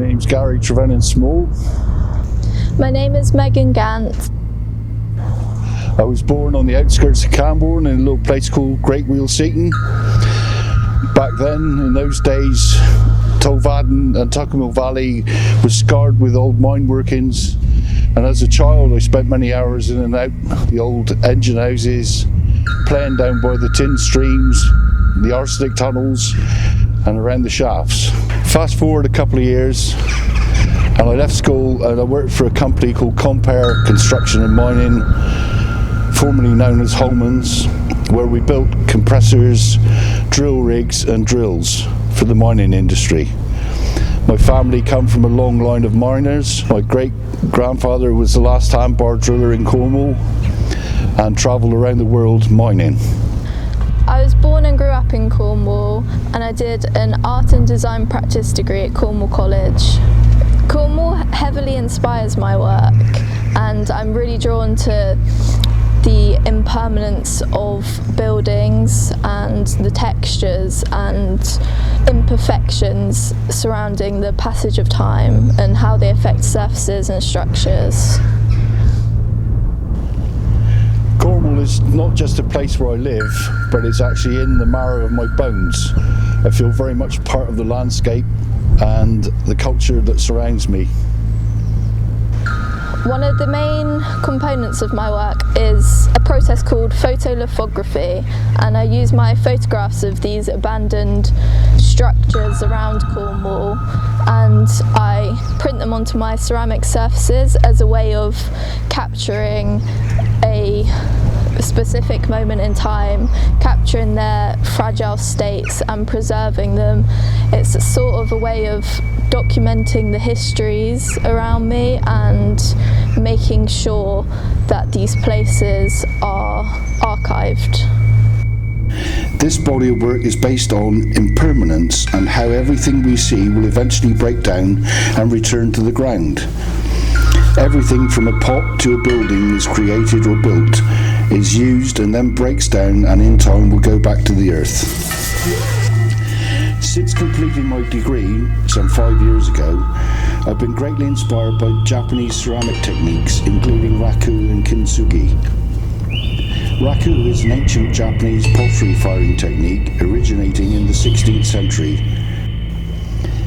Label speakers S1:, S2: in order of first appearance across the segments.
S1: name's Gary Trevennan Small.
S2: My name is Megan Gant.
S1: I was born on the outskirts of Camborne in a little place called Great Wheel Seaton. Back then, in those days, Tolvaden and Tuckermill Valley was scarred with old mine workings, and as a child I spent many hours in and out the old engine houses, playing down by the tin streams, the arsenic tunnels and around the shafts. Fast forward a couple of years and I left school and I worked for a company called Compare Construction and Mining, formerly known as Holman's, where we built compressors, drill rigs and drills for the mining industry. My family come from a long line of miners. My great-grandfather was the last hand bar driller in Cornwall and travelled around the world mining.
S2: I was born and grew up in Cornwall, and I did an art and design practice degree at Cornwall College. Cornwall heavily inspires my work, and I'm really drawn to the impermanence of buildings and the textures and imperfections surrounding the passage of time and how they affect surfaces and structures.
S1: Cornwall is not just a place where I live, but it's actually in the marrow of my bones. I feel very much part of the landscape and the culture that surrounds me.
S2: One of the main components of my work is a process called photolithography, and I use my photographs of these abandoned structures around Cornwall and I print them onto my ceramic surfaces as a way of capturing a specific moment in time, capturing their fragile states and preserving them. It's a sort of a way of documenting the histories around me and making sure that these places are archived.
S3: This body of work is based on impermanence and how everything we see will eventually break down and return to the ground. Everything from a pot to a building is created or built, is used and then breaks down and in time will go back to the earth. Since completing my degree some 5 years ago, I've been greatly inspired by Japanese ceramic techniques, including raku and kintsugi. Raku is an ancient Japanese pottery firing technique originating in the 16th century.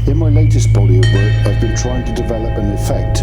S3: In my latest body of work, I've been trying to develop an effect